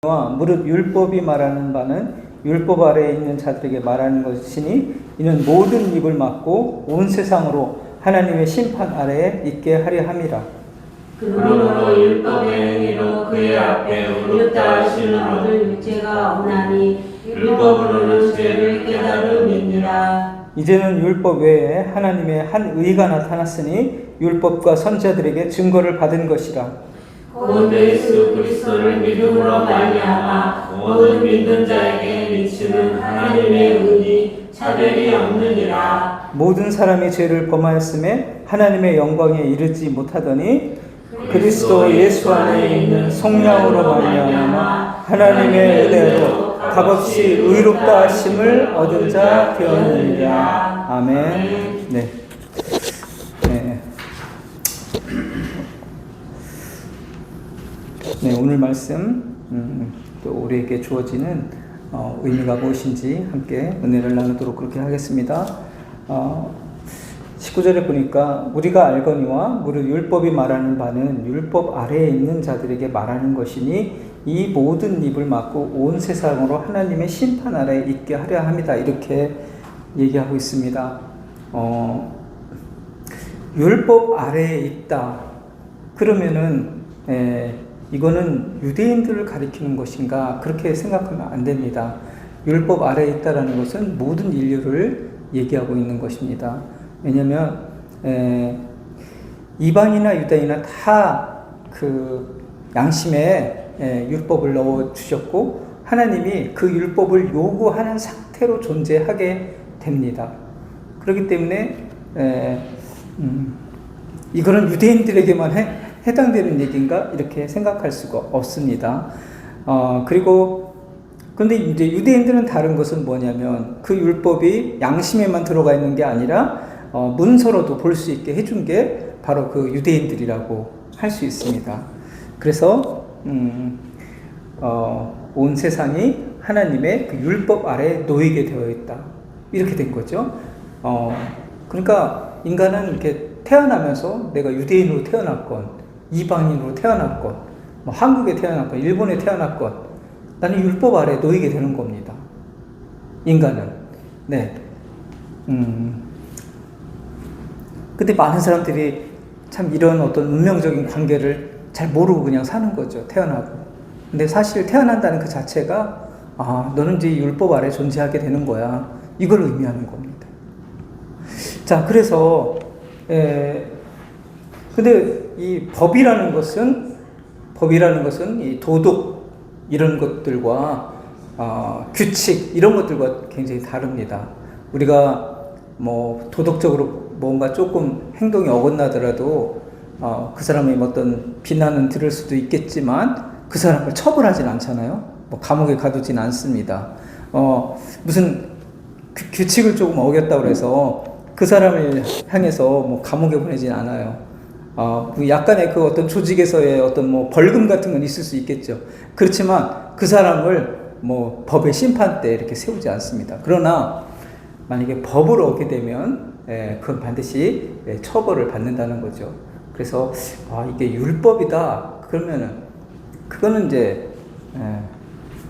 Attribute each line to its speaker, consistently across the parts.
Speaker 1: 무릇 율법이 말하는 바는 율법 아래에 있는 자들에게 말하는 것이니 이는 모든 입을 막고 온 세상으로 하나님의 심판 아래에 있게 하려 함이라.
Speaker 2: 그러므로 율법의 행위로 그의 앞에 의롭다 하시는 모든 육체가 없나니 율법으로는 죄를 깨달음이니라.
Speaker 1: 이제는 율법 외에 하나님의 한 의가 나타났으니 율법과 선지자들에게 증거를 받은 것이라.
Speaker 2: 곧 예수 그리스도를 믿음으로 말미암아 모든 믿는 자에게 미치는 하나님의 은이 차별이 없느니라.
Speaker 1: 모든 사람이 죄를 범하였음에 하나님의 영광에 이르지 못하더니 그리스도 예수 안에 있는 성령으로 말미암아 하나님의 은혜로 값없이 의롭다 하심을 얻은 자 되었느니라. 아멘. 네. 네, 오늘 말씀 또 우리에게 주어지는 의미가 무엇인지 함께 은혜를 나누도록 그렇게 하겠습니다. 19절에 보니까 우리가 알거니와 무릇 율법이 말하는 바는 율법 아래에 있는 자들에게 말하는 것이니 이 모든 입을 막고 온 세상으로 하나님의 심판 아래에 있게 하려 합니다. 이렇게 얘기하고 있습니다. 율법 아래에 있다. 그러면은 이거는 유대인들을 가리키는 것인가? 그렇게 생각하면 안 됩니다. 율법 아래에 있다라는 것은 모든 인류를 얘기하고 있는 것입니다. 왜냐하면 이방이나 유대인이나 다 그 양심에 율법을 넣어 주셨고 하나님이 그 율법을 요구하는 상태로 존재하게 됩니다. 그렇기 때문에 이거는 유대인들에게만 해당되는 얘기인가? 이렇게 생각할 수가 없습니다. 그런데 이제 유대인들은 다른 것은 뭐냐면 그 율법이 양심에만 들어가 있는 게 아니라 문서로도 볼 수 있게 해준 게 바로 그 유대인들이라고 할 수 있습니다. 그래서 온 세상이 하나님의 그 율법 아래에 놓이게 되어 있다. 이렇게 된 거죠. 그러니까 인간은 이렇게 태어나면서 내가 유대인으로 태어났건 이방인으로 태어났건 뭐 한국에 태어났건 일본에 태어났건 나는 율법 아래에 놓이게 되는 겁니다. 인간은. 네. 근데 많은 사람들이 참 이런 어떤 운명적인 관계를 잘 모르고 그냥 사는 거죠. 태어나고. 근데 사실 태어난다는 그 자체가 너는 이제 율법 아래에 존재하게 되는 거야. 이걸 의미하는 겁니다. 자, 그래서 근데 이 법이라는 것은 이 도덕 이런 것들과 규칙 이런 것들과 굉장히 다릅니다. 우리가 뭐 도덕적으로 뭔가 조금 행동이 어긋나더라도 그 사람의 어떤 비난은 들을 수도 있겠지만 그 사람을 처벌하진 않잖아요. 뭐 감옥에 가두진 않습니다. 무슨 규칙을 조금 어겼다고 해서 그 사람을 향해서 뭐 감옥에 보내진 않아요. 약간의 그 어떤 조직에서의 어떤 뭐 벌금 같은 건 있을 수 있겠죠. 그렇지만 그 사람을 뭐 법의 심판대에 이렇게 세우지 않습니다. 그러나 만약에 법을 어기게 되면 그건 반드시 처벌을 받는다는 거죠. 그래서 이게 율법이다. 그러면은 그거는 이제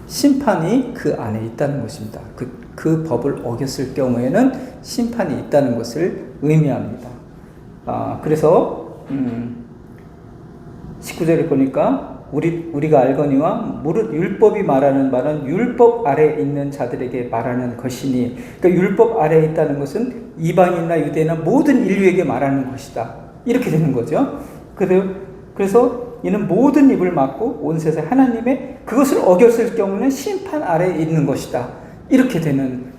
Speaker 1: 심판이 그 안에 있다는 것입니다. 그 법을 어겼을 경우에는 심판이 있다는 것을 의미합니다. 그래서 19절에 보니까 우리가 알거니와 무릇 율법이 말하는 바는 율법 아래에 있는 자들에게 말하는 것이니, 그러니까 율법 아래에 있다는 것은 이방인이나 유대인이나 모든 인류에게 말하는 것이다. 이렇게 되는 거죠. 그래서 이는 모든 입을 막고 온 세상 하나님의 그것을 어겼을 경우는 심판 아래에 있는 것이다. 이렇게 되는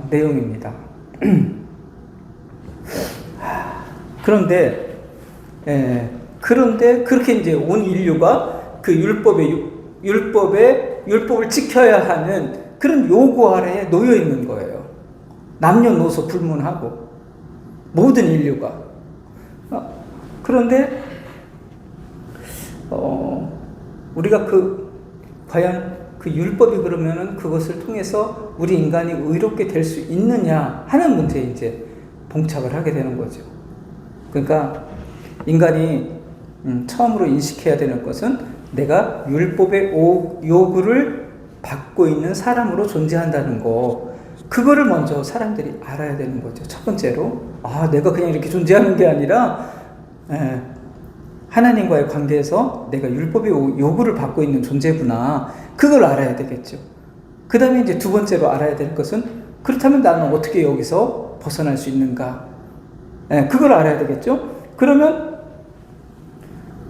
Speaker 1: 내용입니다. 그런데 그렇게 이제 온 인류가 그 율법을 지켜야 하는 그런 요구 아래에 놓여 있는 거예요. 남녀노소 불문하고 모든 인류가. 그런데 우리가 과연 그 율법이 그러면은 그것을 통해서 우리 인간이 의롭게 될 수 있느냐 하는 문제에 이제 봉착을 하게 되는 거죠. 그러니까 인간이 처음으로 인식해야 되는 것은 내가 율법의 요구를 받고 있는 사람으로 존재한다는 거, 그거를 먼저 사람들이 알아야 되는 거죠. 첫 번째로, 내가 그냥 이렇게 존재하는 게 아니라 하나님과의 관계에서 내가 율법의 요구를 받고 있는 존재구나, 그걸 알아야 되겠죠. 그 다음에 이제 두 번째로 알아야 될 것은, 그렇다면 나는 어떻게 여기서 벗어날 수 있는가, 그걸 알아야 되겠죠.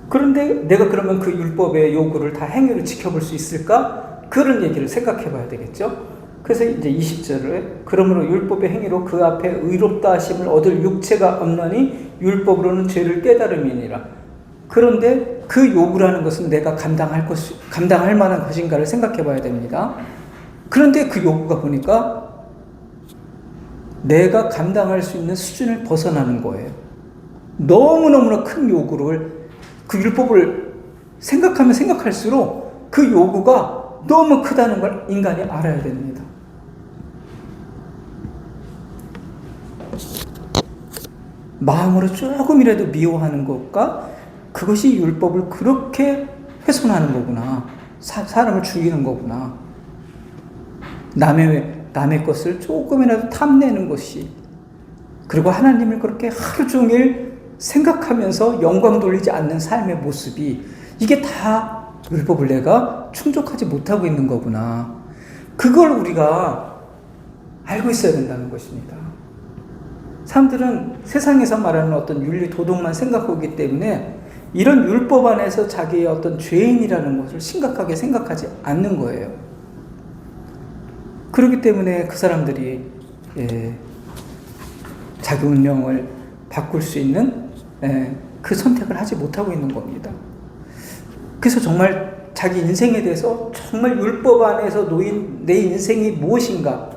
Speaker 1: 그런데 내가 그러면 그 율법의 요구를 다 행위로 지켜볼 수 있을까? 그런 얘기를 생각해 봐야 되겠죠. 그래서 이제 20절에 그러므로 율법의 행위로 그 앞에 의롭다 하심을 얻을 육체가 없나니 율법으로는 죄를 깨달음이니라. 그런데 그 요구라는 것은 내가 감당할 만한 것인가를 생각해 봐야 됩니다. 그런데 그 요구가 보니까 내가 감당할 수 있는 수준을 벗어나는 거예요. 너무너무나 큰 요구를, 그 율법을 생각하면 생각할수록 그 요구가 너무 크다는 걸 인간이 알아야 됩니다. 마음으로 조금이라도 미워하는 것과 그것이 율법을 그렇게 훼손하는 거구나. 사람을 죽이는 거구나. 남의 것을 조금이라도 탐내는 것이, 그리고 하나님을 그렇게 하루 종일 생각하면서 영광 돌리지 않는 삶의 모습이, 이게 다 율법을 내가 충족하지 못하고 있는 거구나. 그걸 우리가 알고 있어야 된다는 것입니다. 사람들은 세상에서 말하는 어떤 윤리 도덕만 생각하고 있기 때문에 이런 율법 안에서 자기의 어떤 죄인이라는 것을 심각하게 생각하지 않는 거예요. 그렇기 때문에 그 사람들이 자기 운명을 바꿀 수 있는 그 선택을 하지 못하고 있는 겁니다. 그래서 정말 자기 인생에 대해서 정말 율법 안에서 놓인 내 인생이 무엇인가,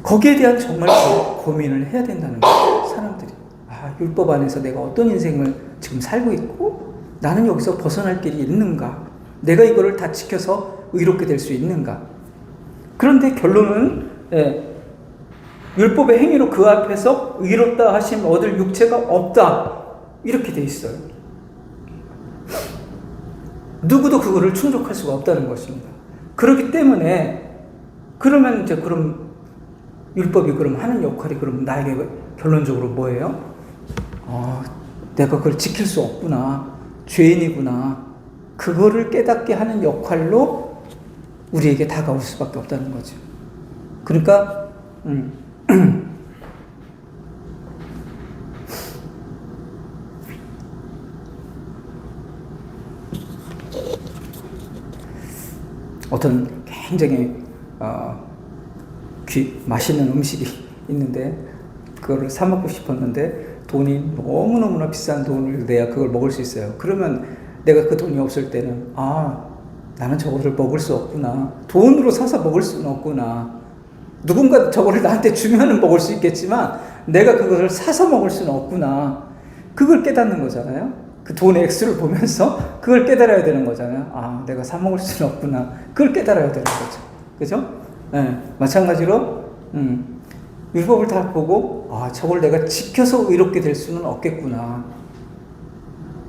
Speaker 1: 거기에 대한 정말 고민을 해야 된다는 거예요. 사람들이 율법 안에서 내가 어떤 인생을 지금 살고 있고, 나는 여기서 벗어날 길이 있는가, 내가 이거를 다 지켜서 의롭게 될 수 있는가. 그런데 결론은 율법의 행위로 그 앞에서 의롭다 하심 얻을 육체가 없다, 이렇게 돼 있어요. 누구도 그거를 충족할 수가 없다는 것입니다. 그렇기 때문에 그러면 이제 율법이 그럼 하는 역할이 그럼 나에게 결론적으로 뭐예요? 내가 그걸 지킬 수 없구나, 죄인이구나, 그거를 깨닫게 하는 역할로 우리에게 다가올 수밖에 없다는 거죠. 그러니까 어떤 굉장히 맛있는 음식이 있는데 그거를 사 먹고 싶었는데 돈이 너무너무나 비싼 돈을 내야 그걸 먹을 수 있어요. 그러면 내가 그 돈이 없을 때는 나는 저거를 먹을 수 없구나, 돈으로 사서 먹을 수는 없구나, 누군가 저거를 나한테 주면은 먹을 수 있겠지만 내가 그것을 사서 먹을 수는 없구나, 그걸 깨닫는 거잖아요. 그 돈의 액수를 보면서 그걸 깨달아야 되는 거잖아요. 내가 사 먹을 수는 없구나, 그걸 깨달아야 되는 거죠. 그죠? 마찬가지로 율법을 다 보고 저걸 내가 지켜서 의롭게 될 수는 없겠구나,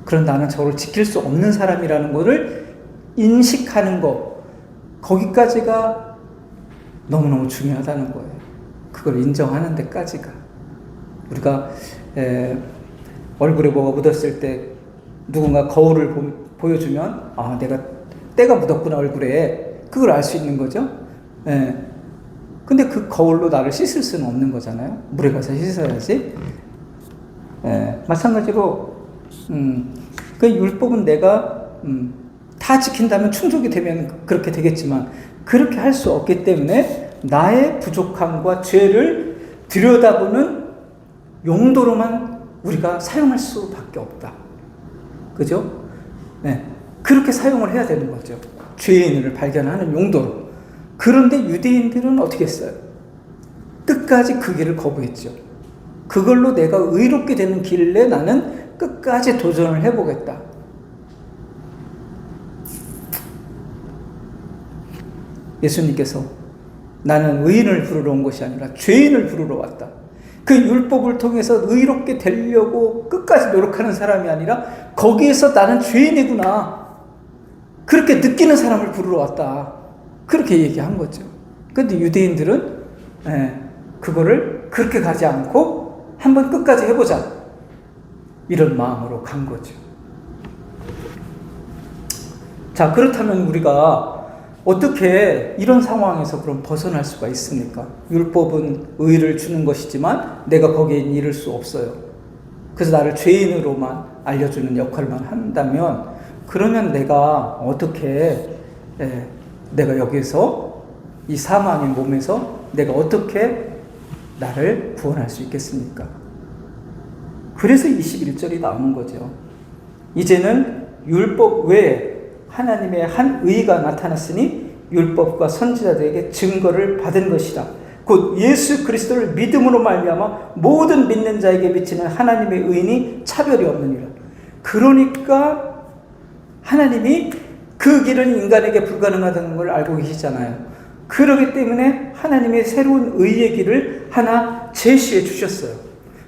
Speaker 1: 그런 나는 저걸 지킬 수 없는 사람이라는 것을 인식하는 것, 거기까지가 너무너무 중요하다는 거예요. 그걸 인정하는 데까지가. 우리가 얼굴에 뭐가 묻었을 때 누군가 거울을 보여주면 내가 때가 묻었구나 얼굴에, 그걸 알 수 있는 거죠. 근데 그 거울로 나를 씻을 수는 없는 거잖아요. 물에 가서 씻어야지. 마찬가지로 그 율법은 내가 다 지킨다면 충족이 되면 그렇게 되겠지만 그렇게 할 수 없기 때문에 나의 부족함과 죄를 들여다보는 용도로만 우리가 사용할 수밖에 없다. 그죠? 그렇게 사용을 해야 되는 거죠. 죄인을 발견하는 용도로. 그런데 유대인들은 어떻게 했어요? 끝까지 그 길을 거부했죠. 그걸로 내가 의롭게 되는 길에 나는 끝까지 도전을 해보겠다. 예수님께서 나는 의인을 부르러 온 것이 아니라 죄인을 부르러 왔다. 그 율법을 통해서 의롭게 되려고 끝까지 노력하는 사람이 아니라 거기에서 나는 죄인이구나, 그렇게 느끼는 사람을 부르러 왔다. 그렇게 얘기한 거죠. 근데 유대인들은 그거를 그렇게 가지 않고 한번 끝까지 해보자. 이런 마음으로 간 거죠. 자, 그렇다면 우리가 어떻게 이런 상황에서 그럼 벗어날 수가 있습니까? 율법은 의를 주는 것이지만 내가 거기에 이를 수 없어요. 그래서 나를 죄인으로만 알려주는 역할만 한다면 그러면 내가 어떻게 내가 여기서 이 사망의 몸에서 내가 어떻게 나를 구원할 수 있겠습니까? 그래서 21절이 나오는 거죠. 이제는 율법 외에 하나님의 한 의가 나타났으니 율법과 선지자들에게 증거를 받은 것이다. 곧 예수 그리스도를 믿음으로 말미암아 모든 믿는 자에게 비치는 하나님의 의인이 차별이 없느니라. 그러니까 하나님이 그 길은 인간에게 불가능하다는 걸 알고 계시잖아요. 그렇기 때문에 하나님의 새로운 의의 길을 하나 제시해 주셨어요.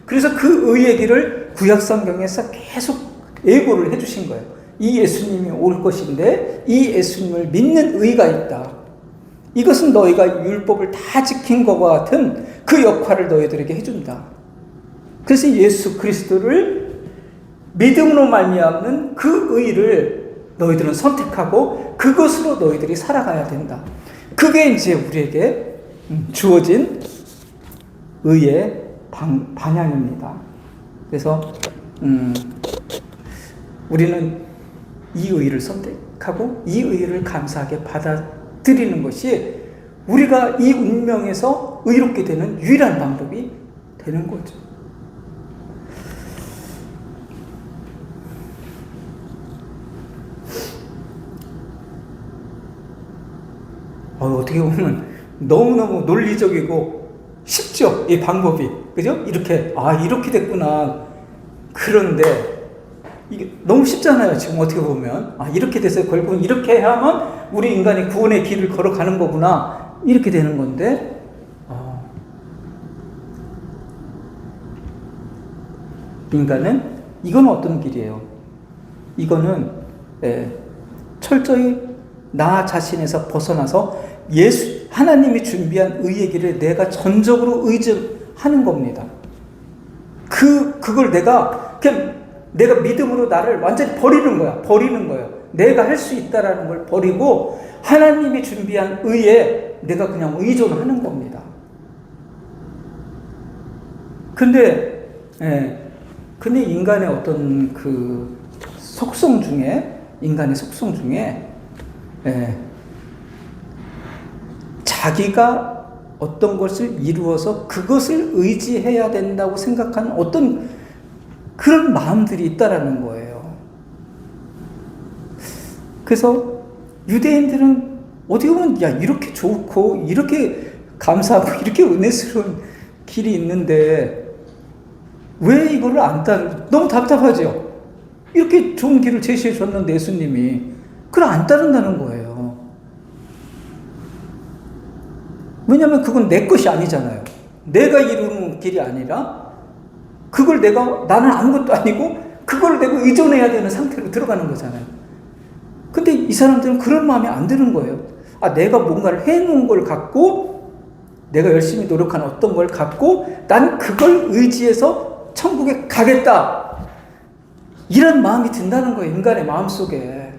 Speaker 1: 그래서 그 의의 길을 구약 성경에서 계속 예고를 해 주신 거예요. 이 예수님이 올 것인데 이 예수님을 믿는 의가 있다. 이것은 너희가 율법을 다 지킨 것과 같은 그 역할을 너희들에게 해준다. 그래서 예수 그리스도를 믿음으로 말미암는 그 의를 너희들은 선택하고 그것으로 너희들이 살아가야 된다. 그게 이제 우리에게 주어진 의의 방향입니다. 그래서 우리는 이 의를 선택하고 이 의를 감사하게 받아들이는 것이 우리가 이 운명에서 의롭게 되는 유일한 방법이 되는 거죠. 어떻게 보면 너무너무 논리적이고 쉽죠, 이 방법이. 그죠? 이렇게 됐구나. 그런데 이게 너무 쉽잖아요, 지금 어떻게 보면. 이렇게 돼서 결국은 이렇게 해야만 우리 인간이 구원의 길을 걸어가는 거구나. 이렇게 되는 건데, 인간은, 이건 어떤 길이에요? 이거는, 철저히 나 자신에서 벗어나서 하나님이 준비한 의의 길을 내가 전적으로 의존하는 겁니다. 그걸 내가 믿음으로 나를 완전히 버리는 거예요. 내가 할 수 있다라는 걸 버리고 하나님이 준비한 의에 내가 그냥 의존하는 겁니다. 근데 인간의 어떤 그 인간의 속성 중에 자기가 어떤 것을 이루어서 그것을 의지해야 된다고 생각하는 어떤 그런 마음들이 있다라는 거예요. 그래서 유대인들은 어떻게 보면 이렇게 좋고 이렇게 감사하고 이렇게 은혜스러운 길이 있는데 왜 이거를 안 너무 답답하죠. 이렇게 좋은 길을 제시해 줬는데 예수님이 그걸 안 따른다는 거예요. 왜냐하면 그건 내 것이 아니잖아요. 내가 이루는 길이 아니라 그걸 나는 아무것도 아니고 그걸 내가 의존해야 되는 상태로 들어가는 거잖아요. 근데 이 사람들은 그런 마음이 안 드는 거예요. 내가 뭔가를 해놓은 걸 갖고 내가 열심히 노력한 어떤 걸 갖고 난 그걸 의지해서 천국에 가겠다. 이런 마음이 든다는 거예요. 인간의 마음속에.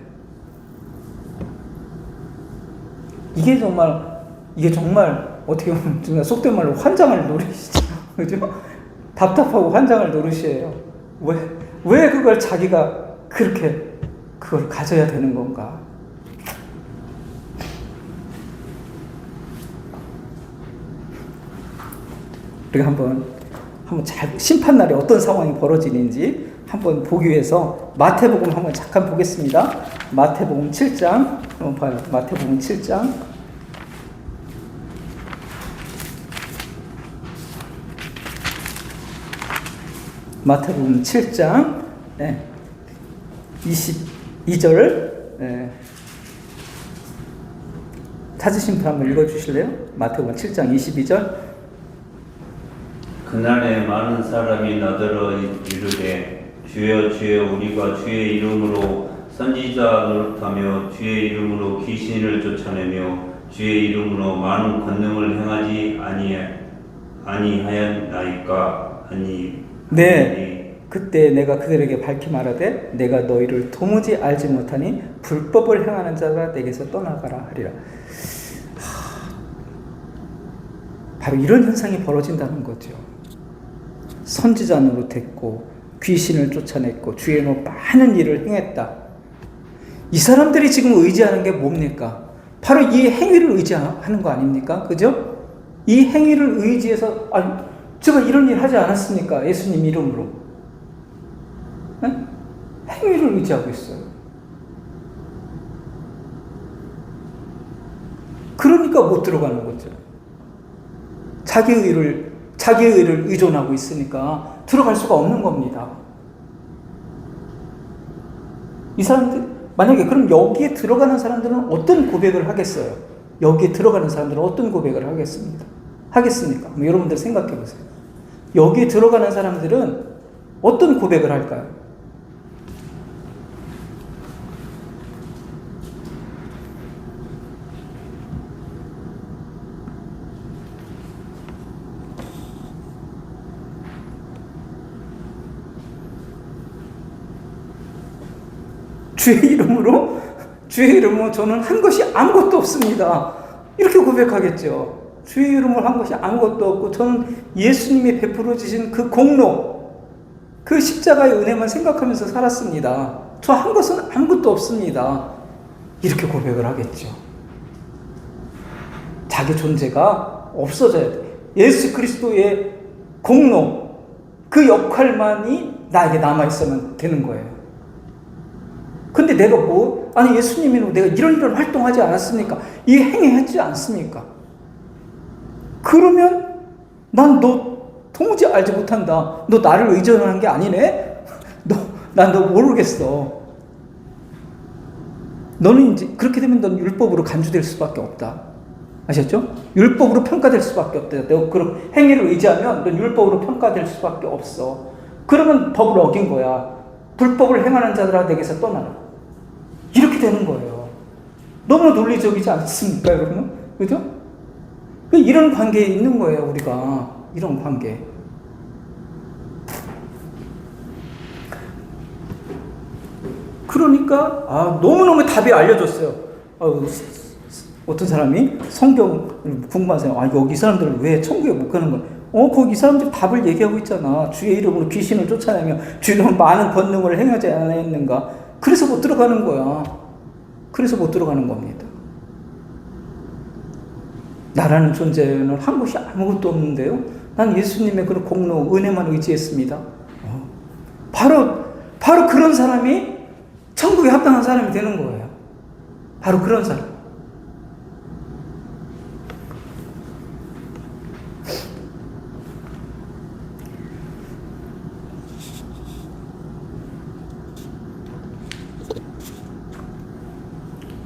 Speaker 1: 이게 정말 어떻게 보면 속된 말로 환장을 노리시죠. 그죠? 답답하고 환장을 노릇이에요. 왜 그걸 자기가 그걸 가져야 되는 건가? 우리가 한번 심판날에 어떤 상황이 벌어지는지 한번 보기 위해서 마태복음 한번 잠깐 보겠습니다. 마태복음 7장 한번 봐요. 마태복음 7장. 마태복음 7장 22절 찾으신 분 한번 읽어주실래요? 마태복음 7장 22절.
Speaker 2: 그날에 많은 사람이 나더러 이르되 주여 주여 우리가 주의 이름으로 선지자 노릇하며 주의 이름으로 귀신을 쫓아내며 주의 이름으로 많은 권능을 행하지 아니하였나이까 아니.
Speaker 1: 네, 그때 내가 그들에게 밝히 말하되 내가 너희를 도무지 알지 못하니 불법을 행하는 자가 내게서 떠나가라 하리라. 바로 이런 현상이 벌어진다는 거죠. 선지자 노릇했고 귀신을 쫓아냈고 주의 이름으로 많은 일을 행했다. 이 사람들이 지금 의지하는 게 뭡니까? 바로 이 행위를 의지하는 거 아닙니까? 그죠? 이 행위를 의지해서, 아니, 제가 이런 일 하지 않았습니까? 예수님 이름으로. 네? 행위를 의지하고 있어요. 그러니까 못 들어가는 거죠. 자기의 의를 의존하고 있으니까 들어갈 수가 없는 겁니다. 이 사람들, 만약에 그럼 여기에 들어가는 사람들은 어떤 고백을 하겠어요? 여기에 들어가는 사람들은 어떤 고백을 하겠습니까? 여러분들 생각해 보세요. 여기에 들어가는 사람들은 어떤 고백을 할까요? 주의 이름으로 저는 한 것이 아무것도 없습니다. 이렇게 고백하겠죠. 주의 이름으로 한 것이 아무것도 없고 저는 예수님이 베풀어 주신 그 공로, 그 십자가의 은혜만 생각하면서 살았습니다. 저 한 것은 아무것도 없습니다. 이렇게 고백을 하겠죠. 자기 존재가 없어져야 돼. 예수 그리스도의 공로, 그 역할만이 나에게 남아있으면 되는 거예요. 근데 내가 아니 예수님이로 내가 이런 활동하지 않았습니까? 이 행위했지 않습니까? 그러면 난 너 도무지 알지 못한다. 너 나를 의존하는 게 아니네? 난 너 모르겠어. 너는 이제 그렇게 되면 넌 율법으로 간주될 수밖에 없다. 아셨죠? 율법으로 평가될 수밖에 없다. 내가 그런 행위를 의지하면 넌 율법으로 평가될 수밖에 없어. 그러면 법을 어긴 거야. 불법을 행하는 자들아 내게서 떠나라. 이렇게 되는 거예요. 너무 논리적이지 않습니까, 여러분? 그죠? 이런 관계에 있는 거예요, 우리가. 이런 관계. 그러니까, 너무너무 답이 알려졌어요. 어떤 사람이 성경 궁금한 사람, 여기 이 사람들은 왜 천국에 못 가는 거야? 거기 이 사람들 답을 얘기하고 있잖아. 주의 이름으로 귀신을 쫓아내며 주의 이름으로 많은 권능을 행하지 않았는가? 그래서 못 들어가는 거야. 그래서 못 들어가는 겁니다. 나라는 존재는 한 것이 아무것도 없는데요. 난 예수님의 그런 공로, 은혜만 의지했습니다. 바로 그런 사람이 천국에 합당한 사람이 되는 거예요. 바로 그런 사람.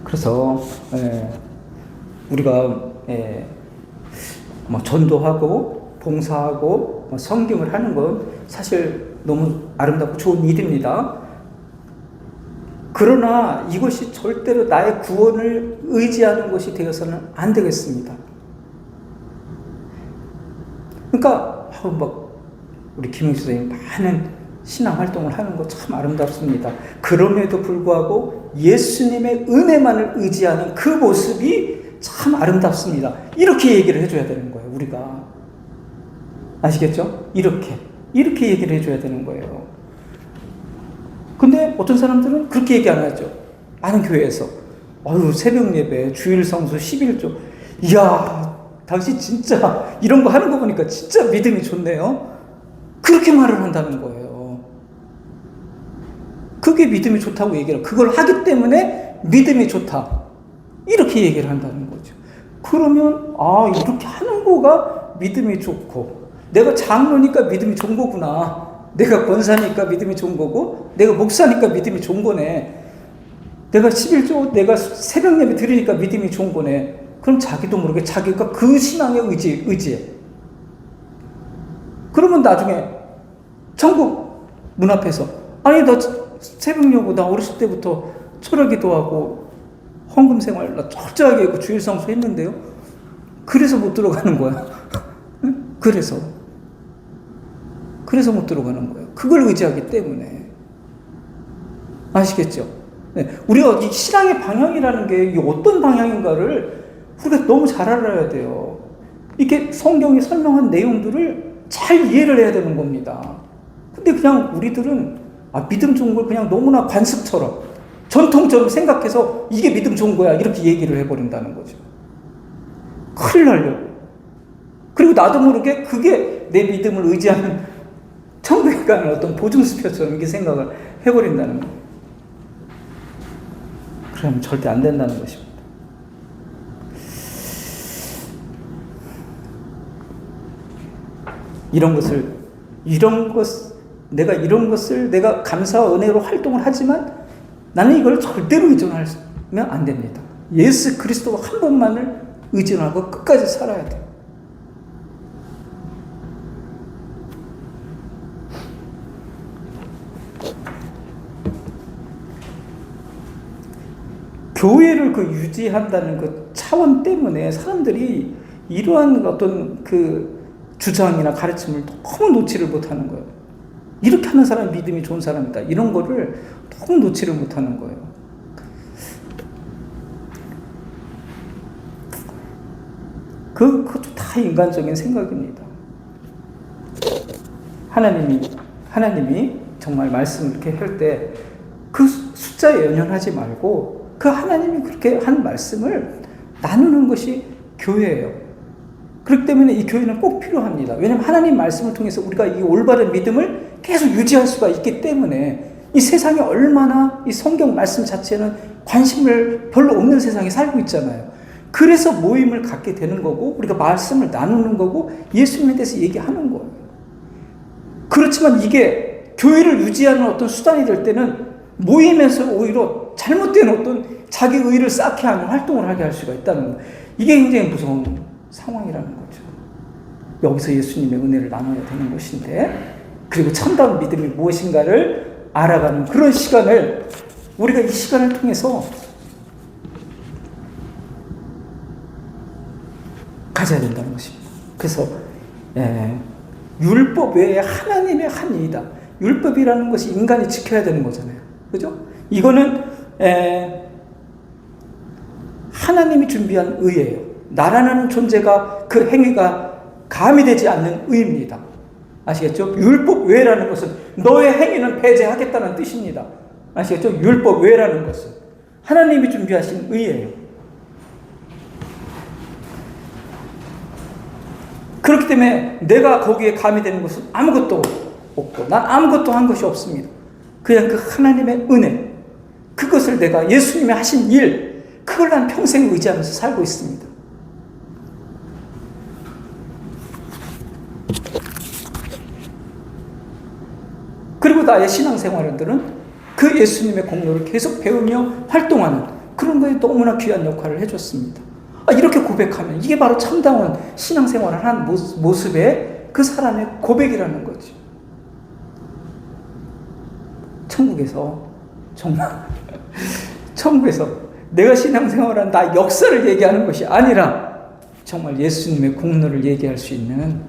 Speaker 1: 그래서 우리가 전도하고 봉사하고 섬김을 하는 건 사실 너무 아름답고 좋은 일입니다. 그러나 이것이 절대로 나의 구원을 의지하는 것이 되어서는 안 되겠습니다. 그러니까 우리 김영수 선생님 많은 신앙 활동을 하는 거 참 아름답습니다. 그럼에도 불구하고 예수님의 은혜만을 의지하는 그 모습이 참 아름답습니다. 이렇게 얘기를 해줘야 되는 거예요, 우리가. 아시겠죠? 이렇게 얘기를 해줘야 되는 거예요. 근데 어떤 사람들은 그렇게 얘기 안 하죠. 많은 교회에서. 새벽 예배, 주일 성수, 11조. 이야, 당신 진짜 이런 거 하는 거 보니까 진짜 믿음이 좋네요. 그렇게 말을 한다는 거예요. 그게 믿음이 좋다고 얘기를, 그걸 하기 때문에 믿음이 좋다. 이렇게 얘기를 한다는 거죠. 그러면, 이렇게 하는 거가 믿음이 좋고, 내가 장로니까 믿음이 좋은 거구나. 내가 권사니까 믿음이 좋은 거고, 내가 목사니까 믿음이 좋은 거네. 내가 11조, 내가 새벽 예배 드리니까 믿음이 좋은 거네. 그럼 자기도 모르게 자기가 그 신앙에 의지해. 그러면 나중에 천국 문 앞에서, 너 새벽 예배 나 어렸을 때부터 철학기도 하고 헌금 생활 나 철저하게 하고 주일 성수 했는데요. 그래서 못 들어가는 거야. 그래서 못 들어가는 거예요. 그걸 의지하기 때문에. 아시겠죠? 네. 우리가 이 신앙의 방향이라는 게 어떤 방향인가를 우리가 너무 잘 알아야 돼요. 이렇게 성경이 설명한 내용들을 잘 이해를 해야 되는 겁니다. 근데 그냥 우리들은 믿음 좋은 걸 그냥 너무나 관습처럼 전통처럼 생각해서 이게 믿음 좋은 거야 이렇게 얘기를 해버린다는 거죠. 큰일 나려고. 그리고 나도 모르게 그게 내 믿음을 의지하는 천국에 가는 어떤 보증수표처럼 이렇게 생각을 해버린다는 거예요. 그러면 절대 안 된다는 것입니다. 내가 이런 것을 내가 감사와 은혜로 활동을 하지만 나는 이걸 절대로 의존하면 안 됩니다. 예수 그리스도 한 번만을 의존하고 끝까지 살아야 돼요. 교회를 유지한다는 그 차원 때문에 사람들이 이러한 어떤 주장이나 가르침을 너무 놓지를 못하는 거예요. 이렇게 하는 사람이 믿음이 좋은 사람이다. 이런 거를 너무 놓지를 못하는 거예요. 그것도 다 인간적인 생각입니다. 하나님이 정말 말씀을 이렇게 할 때 그 숫자에 연연하지 말고 그 하나님이 그렇게 한 말씀을 나누는 것이 교회예요. 그렇기 때문에 이 교회는 꼭 필요합니다. 왜냐하면 하나님 말씀을 통해서 우리가 이 올바른 믿음을 계속 유지할 수가 있기 때문에 이 세상에 얼마나 이 성경 말씀 자체는 관심을 별로 없는 세상에 살고 있잖아요. 그래서 모임을 갖게 되는 거고 우리가 말씀을 나누는 거고 예수님에 대해서 얘기하는 거예요. 그렇지만 이게 교회를 유지하는 어떤 수단이 될 때는 모임에서 오히려 잘못된 어떤 자기 의의를 쌓게 하는 활동을 하게 할 수가 있다는 거예요. 이게 굉장히 무서운 상황이라는 거죠. 여기서 예수님의 은혜를 나눠야 되는 것인데 그리고 참다운 믿음이 무엇인가를 알아가는 그런 시간을 우리가 이 시간을 통해서 가져야 된다는 것입니다. 그래서 율법 외에 하나님의 한 일이다. 율법이라는 것이 인간이 지켜야 되는 거잖아요. 그죠? 이거는 하나님이 준비한 의예요. 나라는 존재가 그 행위가 가미되지 않는 의입니다. 아시겠죠? 율법 외라는 것은 너의 행위는 배제하겠다는 뜻입니다. 아시겠죠? 율법 외라는 것은 하나님이 준비하신 의예요. 그렇기 때문에 내가 거기에 가미되는 것은 아무것도 없고 난 아무것도 한 것이 없습니다. 그냥 그 하나님의 은혜, 그것을 내가 예수님이 하신 일, 그걸 난 평생 의지하면서 살고 있습니다. 그리고 나의 신앙생활들은 그 예수님의 공로를 계속 배우며 활동하는 그런 거에 너무나 귀한 역할을 해줬습니다. 이렇게 고백하면 이게 바로 참다운 신앙생활을 한 모습의 그 사람의 고백이라는 거죠. 천국에서 내가 신앙생활한 나 역사를 얘기하는 것이 아니라 정말 예수님의 공로를 얘기할 수 있는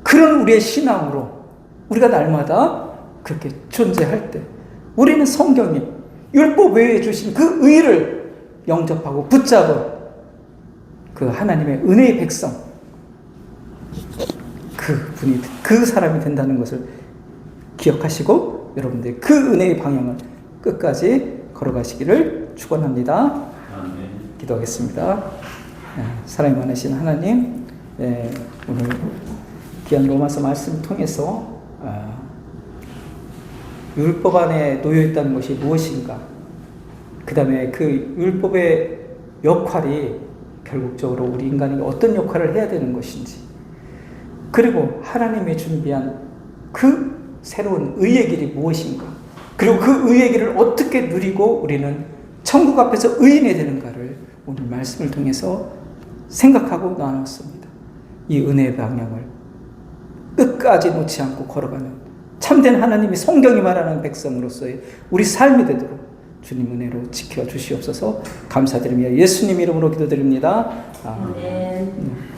Speaker 1: 그런 우리의 신앙으로 우리가 날마다 그렇게 존재할 때 우리는 성경이 율법 외에 주신 그 의를 영접하고 붙잡은 그 하나님의 은혜의 백성, 그 사람이 된다는 것을 기억하시고 여러분들 그 은혜의 방향을 끝까지 걸어가시기를 축원합니다. 기도하겠습니다. 사랑이 많으신 하나님, 오늘 귀한 로마서 말씀을 통해서 율법 안에 놓여 있다는 것이 무엇인가, 그 다음에 그 율법의 역할이 결국적으로 우리 인간이 어떤 역할을 해야 되는 것인지, 그리고 하나님이 준비한 그 새로운 의의 길이 무엇인가, 그리고 그 의의 길을 어떻게 누리고 우리는 천국 앞에서 의인이 되는가를 오늘 말씀을 통해서 생각하고 나눴습니다. 이 은혜의 방향을 끝까지 놓지 않고 걸어가는 참된 하나님이 성경이 말하는 백성으로서의 우리 삶이 되도록 주님 은혜로 지켜 주시옵소서. 감사드리며 예수님 이름으로 기도드립니다. 아멘.
Speaker 3: 아멘.